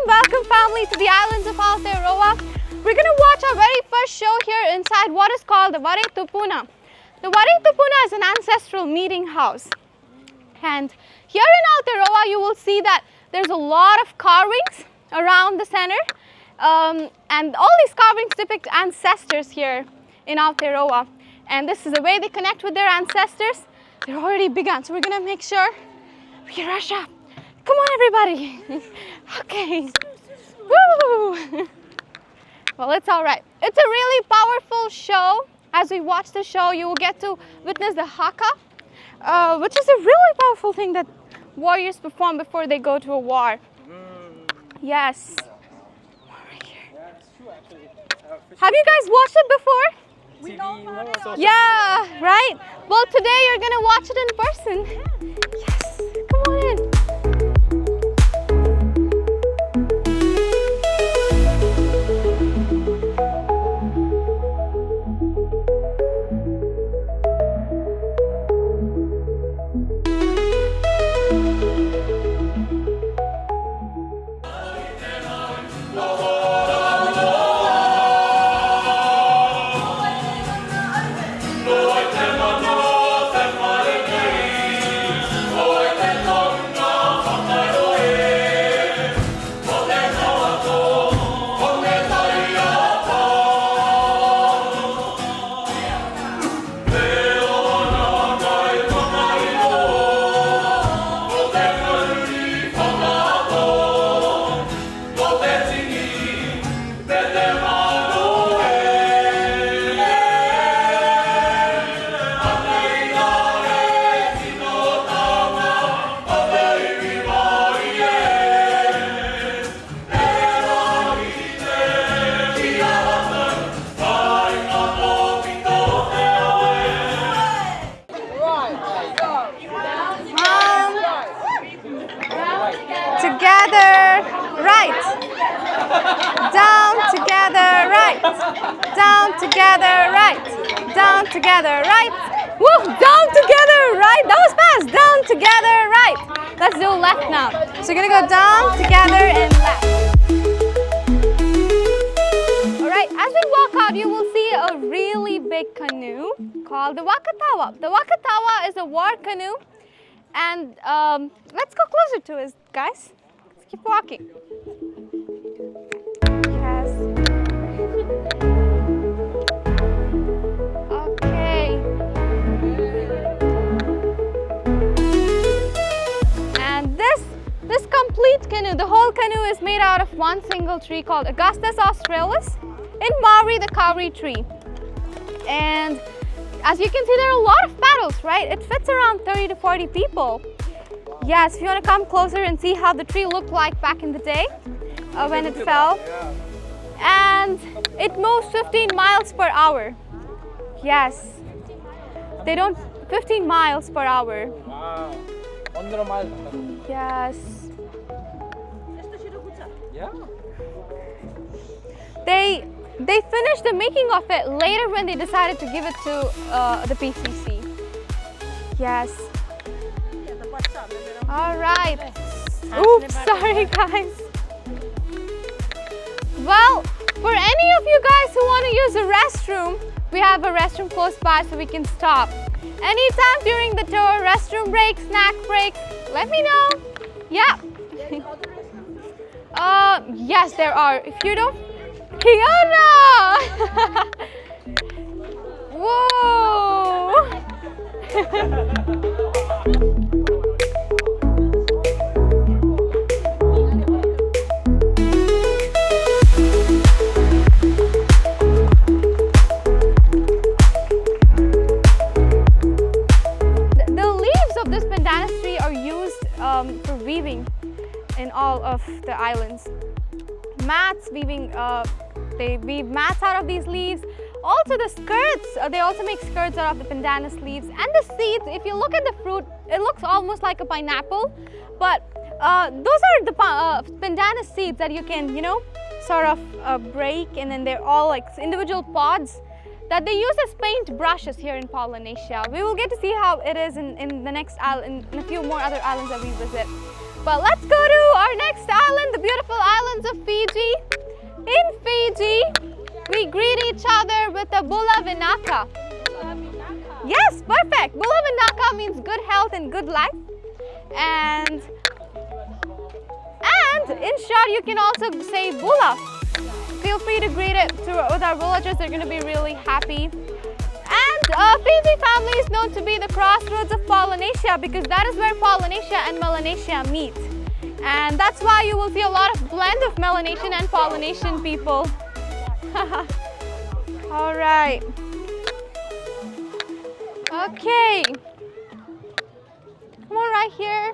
Welcome family to the islands of Aotearoa. We're going to watch our very first show here inside what is called the Ware Tupuna. The Ware Tupuna is an ancestral meeting house. And here in Aotearoa you will see that there's a lot of carvings around the center. And all these carvings depict ancestors here in Aotearoa. And this is the way they connect with their ancestors. They're already begun, so we're going to make sure we rush up. Come on, everybody. Okay. Woo! Well, it's all right. It's a really powerful show. As we watch the show, you will get to witness the haka, which is a really powerful thing that warriors perform before they go to a war. Yes. Right here. Have you guys watched it before? We know about it. Yeah, right? Well, today you're going to watch it in person. Yes. Come on in. Together, right. Down, together, right. Down, together, right. Down, together, right. Woo! Down, together, right. That was fast. Down, together, right. Let's do left now. So you're gonna go down, together, and left. All right, as we walk out, you will see a really big canoe called the Wakatawa. The Wakatawa is a war canoe. And let's go closer to it, guys. Let's keep walking. Yes. Okay. And this complete canoe, the whole canoe is made out of one single tree called Augustus australis. In Maori, the kauri tree. And as you can see, there are a lot of paddles, right? It fits around 30 to 40 people. Yes, if you want to come closer and see how the tree looked like back in the day when it fell. And it moves 15 miles per hour. Yes. They don't, 15 miles per hour. Wow. 100 miles. Yes. Yeah. They finished the making of it later when they decided to give it to the PCC. Yes. All right. Oops, sorry guys. Well, for any of you guys who want to use the restroom, we have a restroom close by so we can stop. Anytime during the tour, restroom breaks, snack breaks, let me know. Yeah. Yes, there are. If you don't, Kiana! Whoa! islands. Mats, they weave mats out of these leaves. Also the skirts, they also make skirts out of the Pandanus leaves. And the seeds, if you look at the fruit, it looks almost like a pineapple. But those are the Pandanus seeds that you can, sort of break, and then they're all like individual pods that they use as paint brushes here in Polynesia. We will get to see how it is in the next island, in a few more other islands that we visit. But let's go to our next island, the beautiful islands of Fiji. In Fiji, we greet each other with a bula vinaka. Yes, perfect. Bula vinaka means good health and good life. And in short, you can also say bula. Feel free to greet it with our villagers. They're going to be really happy. And Fiji family is known to be the crossroads of Polynesia because that is where Polynesia and Melanesia meet. And that's why you will see a lot of blend of Melanesian and Polynesian people. All right. Okay. Come on right here.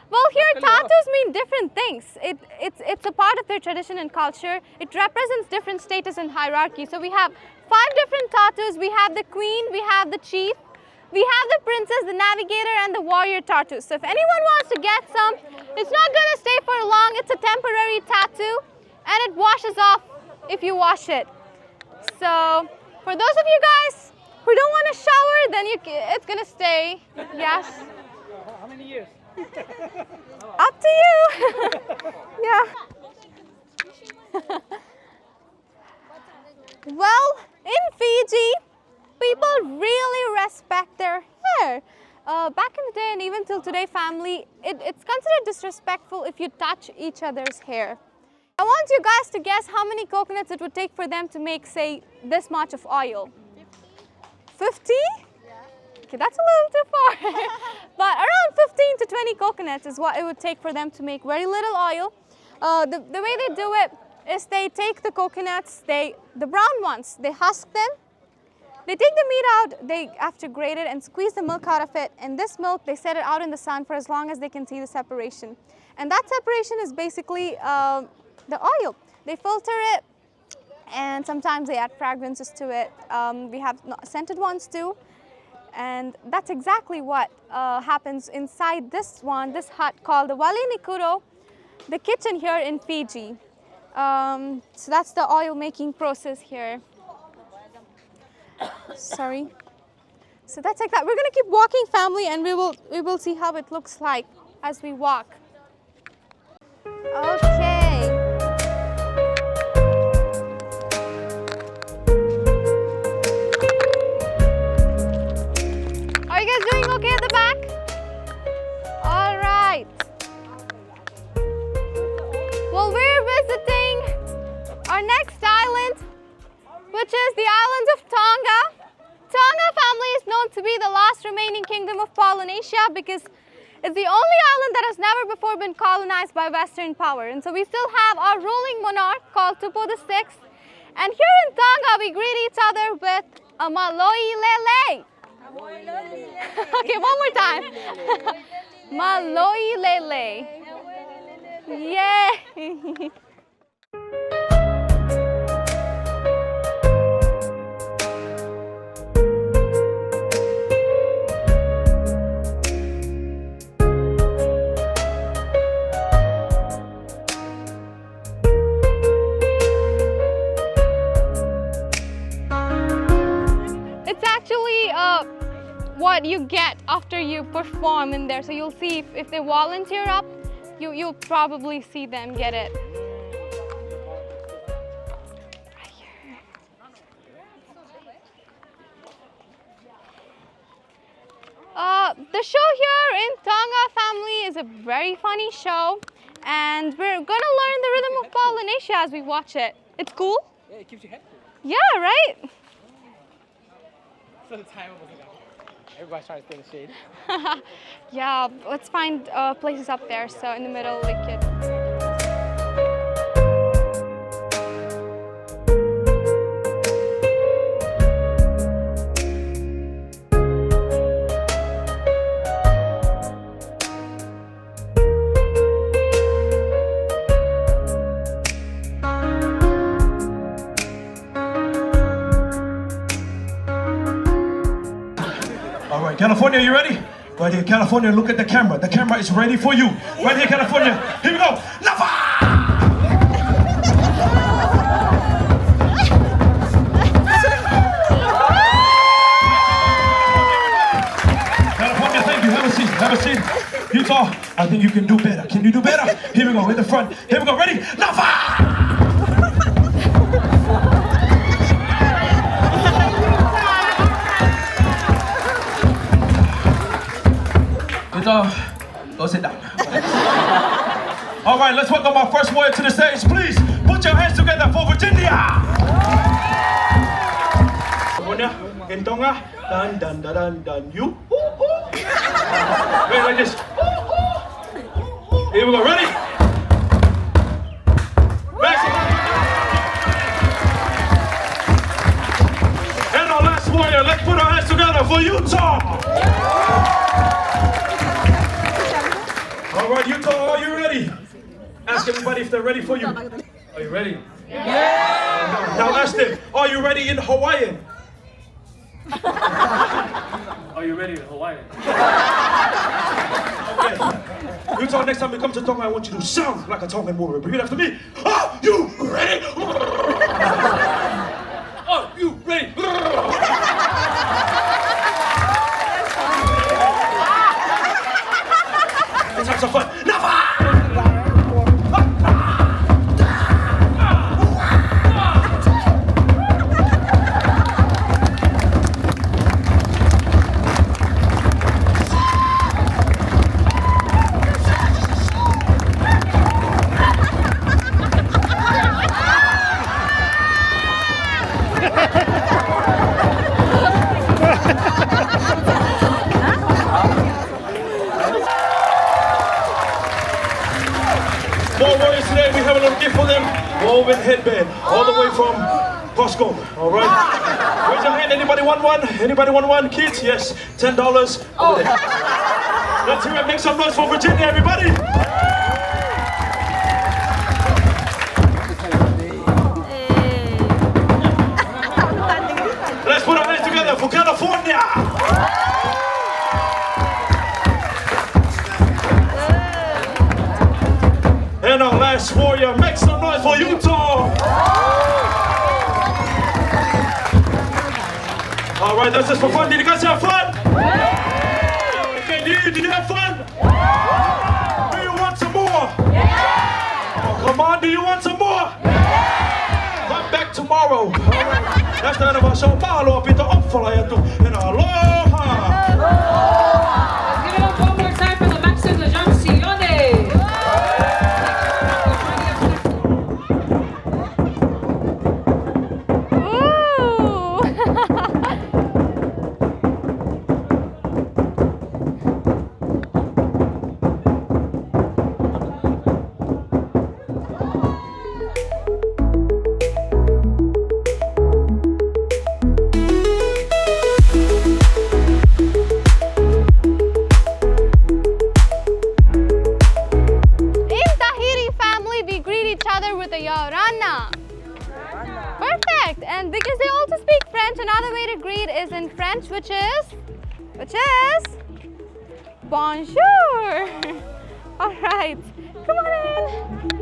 Well, here tattoos mean different things. It's a part of their tradition and culture. It represents different status and hierarchy. So we have 5 different tattoos. We have the queen, we have the chief, we have the princess, the navigator, and the warrior tattoos. So if anyone wants to get some, it's not going to stay for long. It's a temporary tattoo, and it washes off if you wash it. So for those of you guys who don't want to shower, then it's going to stay. Yes. How many years? Up to you. Yeah. Well, in Fiji, people really respect their hair. Back in the day and even till today, family, it's considered disrespectful if you touch each other's hair. I want you guys to guess how many coconuts it would take for them to make, say, this much of oil. 50? Okay, that's a little too far. But around 15 to 20 coconuts is what it would take for them to make very little oil. The way they do it is they take the coconuts, the brown ones, they husk them. They take the meat out, they have to grate it and squeeze the milk out of it. And this milk, they set it out in the sun for as long as they can see the separation. And that separation is basically the oil. They filter it, and sometimes they add fragrances to it. We have scented ones too. And that's exactly what happens inside this hut called the Wali Nikuro, the kitchen here in Fiji. So that's the oil making process here. Sorry. So that's like that. We're going to keep walking, family, and we will see how it looks like as we walk. Okay. Are you guys doing okay at the back? All right. Well, we're visiting our next island, which is the islands of Tonga. Tonga family is known to be the last remaining kingdom of Polynesia because it's the only island that has never before been colonized by Western power. And so we still have our ruling monarch called Tupo VI. And here in Tonga, we greet each other with a maloi lele. Okay, one more time. Maloi lele. Yay! What you get after you perform in there. So you'll see if they volunteer up, you'll probably see them get it. Right here. The show here in Tonga family is a very funny show, and we're gonna learn the rhythm of Polynesia as we watch it. It's cool? Yeah, it keeps your head cool. Yeah, right? So the timer wasn't up. Everybody's trying to stay in the shade. Yeah, let's find places up there, so in the middle we could. right, California, you ready? Right here, California, look at the camera. The camera is ready for you. Right here, California. Here we go. Lava! California, thank you. Have a seat. Have a seat. Utah, I think you can do better. Can you do better? Here we go, in the front. Here we go. Ready? Lava! Go sit down. All right, let's welcome our first warrior to the stage. Please put your hands together for Virginia. Virginia in Tonga. Dun dun dun dun dun. You. Wait, like this. Here we go. Ready? And our last warrior. Let's put our hands together for Utah. All right, Utah, are you ready? Ask everybody if they're ready for you. Are you ready? Yeah! Now ask them, are you ready in Hawaiian? Are you ready in Hawaiian? Okay. Utah, next time you come to Tonga, I want you to sound like a Tongan warrior. Repeat after me. Are you ready? Are you ready? Let's have some fun. More warriors today, we have a little gift for them. Woven headband, all the way from Costco, all right? Raise your hand, anybody want one? Anybody want one? Kids, yes, $10 over there. Let's hear it, make some noise for Virginia, everybody. Let's put our hands together for California. And our last warrior, make some noise for Utah! All right, that's just for fun. Did you guys have fun? Okay, did you have fun? Do you want some more? Oh, come on, do you want some more? Come back tomorrow. That's the end of our show. Mahalo, pito, opfalajatu, and aloha! Let's give it up one more time for the Maxim de Jamsione. Perfect. And because they also speak French, another way to greet is in French, which is bonjour. All right, come on in.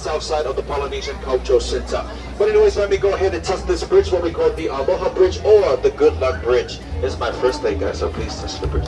south side of the Polynesian Cultural Center. But anyways, let me go ahead and touch this bridge, what we call the Aloha Bridge or the Good Luck Bridge. This is my first day, guys, so please touch the bridge.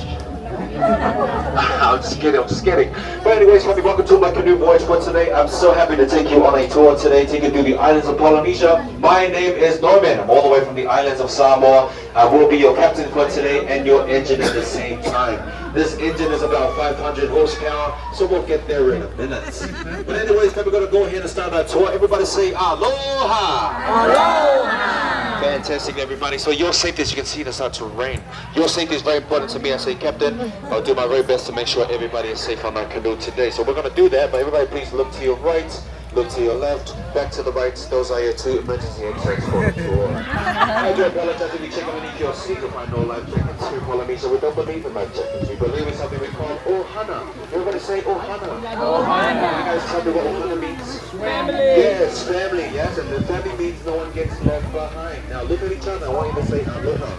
I'm just kidding. But anyways, welcome to my canoe voyage for today. I'm so happy to take you on a tour today, take you through the islands of Polynesia. My name is Norman. I'm all the way from the islands of Samoa. I will be your captain for today and your engine at the same time. This engine is about 500 horsepower, so we'll get there in a minute. But anyways, we're going to go ahead and start our tour. Everybody say aloha! Aloha! Fantastic, everybody. So your safety, as you can see, it's starting to rain. Your safety is very important to me as a captain. I'll do my very best to make sure everybody is safe on our canoe today. So we're going to do that, but everybody please look to your right, look to your left, back to the right. Those are your two emergency exits for the tour. I do apologize if you check underneath your seat to find no life jackets here in Polynesia. We don't believe in life jackets. We believe in something we call ohana. Everybody say ohana. Ohana. You guys tell me what ohana means? Family. Yes, family. Yes, and the family means no one gets left behind. Now look at each other. I want you to say aloha.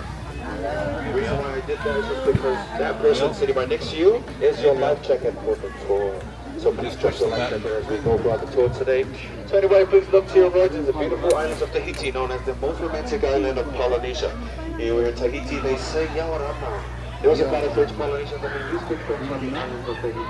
The reason why I did that is just because that person sitting right next to you is your life jacket for the tour. So please trust your life jacket as we go throughout the tour today. So anyway, please look to your right. It's the beautiful islands of Tahiti, known as the most romantic island of Polynesia. Here in Tahiti, they say yawarama. There was a lot of French Polynesians that they used to French on the islands of Tahiti.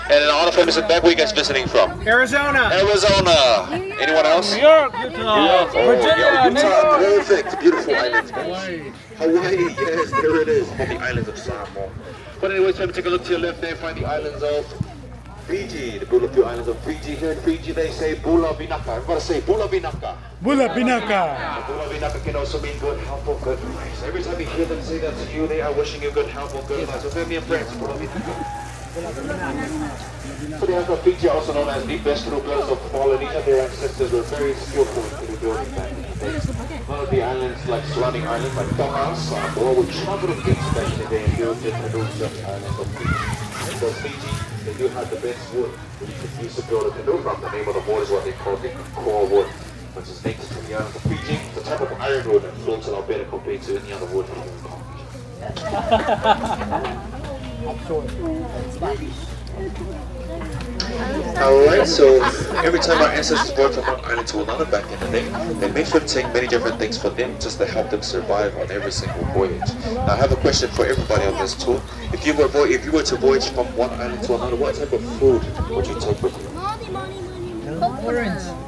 And in all the famous back, where you guys visiting from? Arizona. Arizona. Anyone else? New York, Utah. Virginia, Utah. Perfect. Beautiful islands. Hawaii. Yes, there it is. On the islands of Samoa. But anyways, let me take a look to your left there. Find the islands of Fiji. The beautiful islands of Fiji. Here in Fiji, they say Bula Vinaka. Everybody say Bula Vinaka. Bula Binaka. Bula Vinaka can also mean good health or good life. Every time you hear them say that to you, they are wishing you good health or good life. So family and friends, Bula Vinaka. So the islands of Fiji are also known as the best canoe builders of Polynesia. Their ancestors were very skillful in canoe building back in the day. One of the islands, like surrounding islands like Tonga, Samoa, would travel to beach back in the day and build their canoes on the islands of Fiji. So Fiji, they do have the best wood that you could use to build a canoe from. The name of the wood is what they call the core wood, which is native to the islands of Fiji. It's a type of ironwood that floats a lot better compared to any other wood here in Polynesia. Alright, so every time our ancestors worked from one island to another back in the day, they made sure to take many different things for them just to help them survive on every single voyage. Now I have a question for everybody on this tour. If you were to voyage from one island to another, what type of food would you take with you?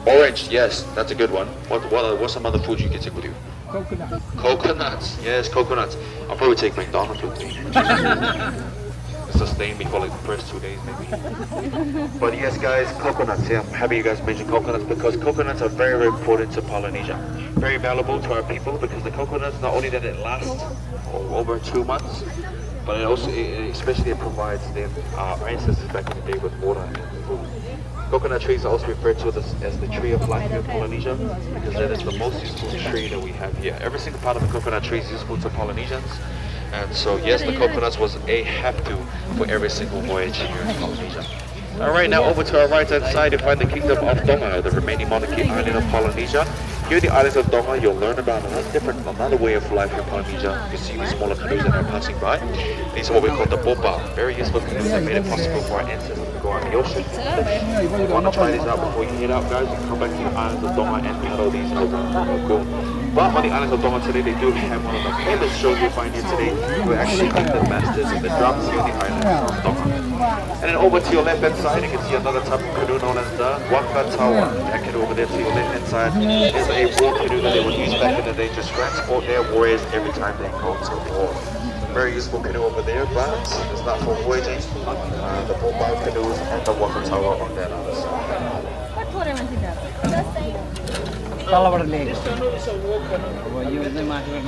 Orange, yes, that's a good one. What's some other food you can take with you? Coconuts, yes, coconuts. I'll probably take McDonald's with me. Sustain me for like the first 2 days maybe. But yes guys, coconuts, yeah, I'm happy you guys mentioned coconuts because coconuts are very, very important to Polynesia. Very valuable to our people because the coconuts, not only that it lasts over 2 months, but it also, especially it provides them, our ancestors back in the day with water and food. Coconut trees are also referred to as the tree of life here in Polynesia because that is the most useful tree that we have here. Every single part of the coconut tree is useful to Polynesians. And so yes, the coconuts was a have-to for every single voyage here in Polynesia. Alright, now over to our right hand side you find the Kingdom of Tonga, the remaining monarchy island of Polynesia. Here in the islands of Tonga, you'll learn about another way of life in Polynesia. You see these smaller canoes that are passing by. These are what we call the bopa, very useful canoes that made it possible for our ancestors to go on the ocean. If you want to try these out before you head out guys, you can come back to the islands of Tonga and paddle these over. Cool. But on the islands of Tonga today, they do have one of the famous shows you'll find here today. We're actually the masters of the drums here on the islands of Tonga. And then over to your left hand side, you can see another type of canoe known as the wakatawa. That canoe over there to your left hand side is a war canoe that they would use back in the day to transport their warriors every time they go to war. Very useful canoe over there, but it's not for voyaging. The mobile canoes and the wakatawa on that other side.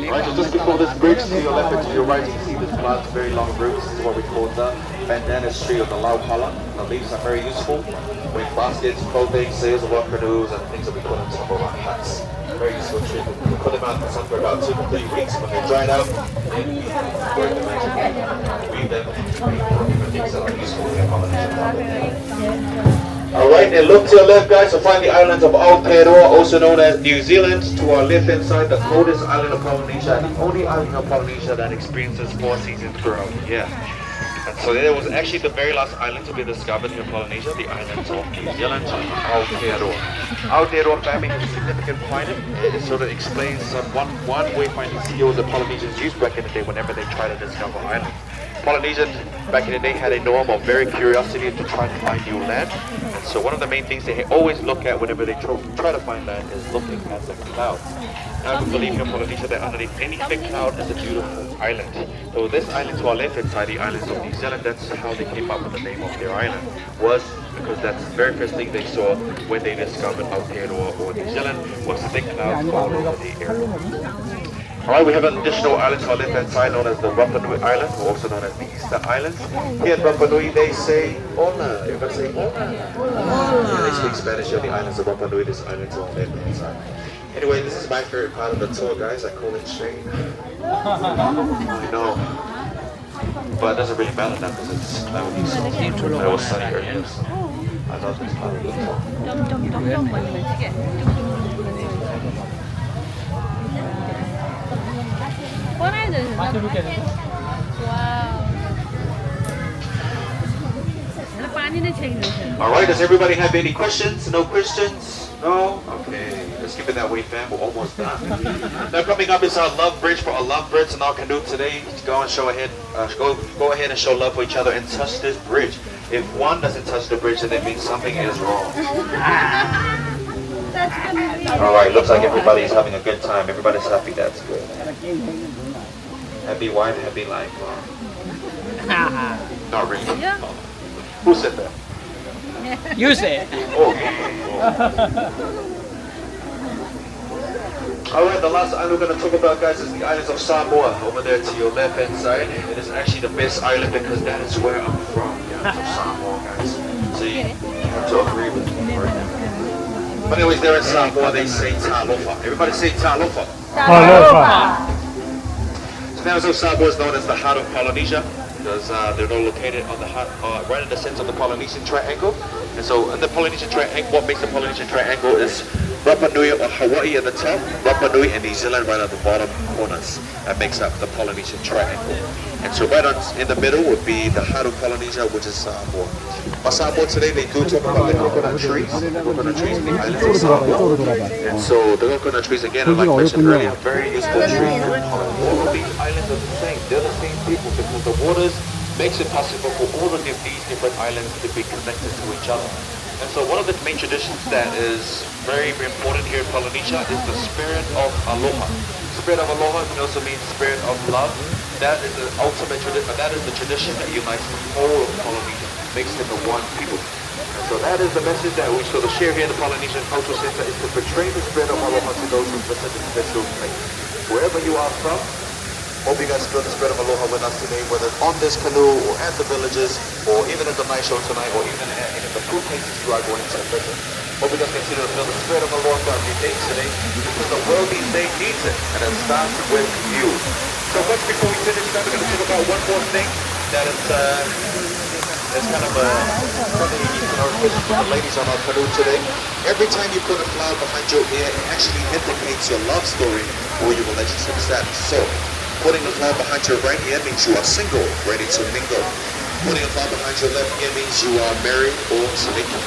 Right, so just before this bridge, to your left and to your right, you can see this plant, very long roots. This is what we call the Pandanus tree or the laupala. The leaves are very useful with baskets, clothing, sails of our canoes, and things that we put on top of our huts. Very useful tree. We put them out in the sun for about 2 to 3 weeks. When they dried out, then we burn them and weave them for things that are useful in Polynesia. Alright, and look to your left guys to find the islands of Aotearoa, also known as New Zealand. To our left hand side, the coldest island of Polynesia, and the only island of Polynesia that experiences 4 seasons throughout the year. That's So there was actually the very last island to be discovered here in Polynesia, the islands of New Zealand, Aotearoa. Aotearoa family has a significant point. It sort of explains one wayfinding skills the Polynesians used back in the day whenever they try to discover islands. Polynesians back in the day had a norm of very curiosity to try to find new land. And so one of the main things they always look at whenever they try to find land is looking at the clouds. Now we believe here in Polynesia that underneath any thick cloud is a beautiful island. So this island to our left hand side, the islands of New Zealand, that's how they came up with the name of their island. Was because that's the very first thing they saw when they discovered Aotearoa or New Zealand was thick clouds all over the area. Alright, we have an additional island to our left hand side known as the Rapa Nui Island, or also known as the Easter Islands. Here in Rapa Nui they say hola. Everybody say hola. Yeah, they speak Spanish here on the islands of Rapa Nui, this island to our left hand side. Anyway, this is my favorite part of the tour, guys. I call it shade. I know. But it doesn't really matter now because it's cloudy. But it was sunny earlier, so I love this part of the tour. What are those? Wow. Alright, does everybody have any questions? No questions? No? Okay, let's keep it that way, fam. We're almost done. Now coming up is our love bridge for our lovebirds in our canoe today. Go and show ahead, go ahead and show love for each other and touch this bridge. If one doesn't touch the bridge, then it means something is wrong. Alright, looks like everybody's having a good time. Everybody's happy, that's good. Happy wife, happy life. Not really. Who said that? You say it. Oh. Alright, the last island we're going to talk about, guys, is the islands of Samoa, over there to your left hand side. It is actually the best island because that is where I'm from, the islands of Samoa, guys. So you have to agree with me right now. But anyways, there in Samoa, they say talofa. Everybody say talofa. Aloha. So now, Samoa is known as the heart of Polynesia because they're located on the heart, right in the center of the Polynesian Triangle. And so, in the Polynesian Triangle, what makes the Polynesian Triangle is Rapa Nui or Hawaii at the top, Rapa Nui and New Zealand right at the bottom corners. That makes up the Polynesian Triangle. And so right in the middle would be the heart of Polynesia, which is Samoa. On Samoa today, they do talk about the coconut trees in the islands of Samoa. And so the coconut trees, again, like I mentioned earlier, very useful trees. All of these islands are the same. They're the same people because the waters makes it possible for all of these different islands to be connected to each other. And so one of the main traditions that is very, very important here in Polynesia is the spirit of aloha. Spirit of aloha can also mean spirit of love. That is the ultimate tradition. That is the tradition that unites the whole of Polynesia, makes them the one people. And so that is the message that we sort of share here in the Polynesian Cultural Center, is to portray the spirit of aloha to those who visit this special place. Wherever you are from, hope you guys feel the spirit of aloha with us today, whether on this canoe or at the villages, or even at the night show tonight, or even at any of the food places you are going to visit. Hope you guys continue to feel the spirit of aloha throughout your day today, because the world these days needs it, and it starts with you. So once before we finish that, we're going to talk about one more thing that is kind of something unique in our question for the ladies on our canoe today. Every time you put a flower behind your ear, it actually indicates your love story or your relationship status. So, putting the flower behind your right ear means you are single, ready to mingle. Putting a flower behind your left ear means you are married or single.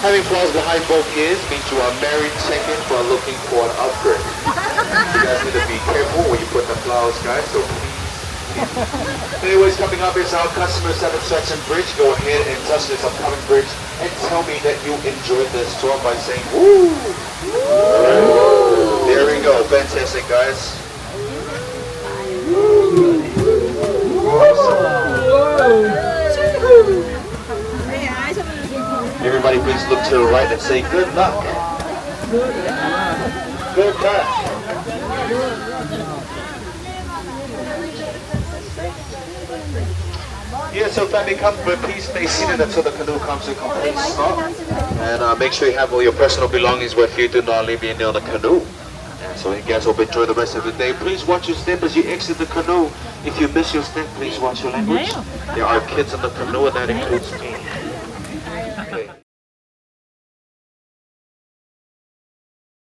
Having flowers behind both ears means you are married, taken, or looking for an upgrade. You guys need to be careful when you put the flowers, guys, so please. Anyways, coming up is our customer satisfaction bridge. Go ahead and touch this upcoming bridge and tell me that you enjoyed this tour by saying woo! Right. There we go. Fantastic, guys. Everybody please look to the right and say good luck. Good luck. Yeah, so family, come, but please stay seated until the canoe comes to a complete stop. And make sure you have all your personal belongings with you. Do not leave any on the canoe. And so you guys hope you enjoy the rest of the day. Please watch your step as you exit the canoe. If you miss your step, please watch your language. There are kids in the canoe, and that includes me.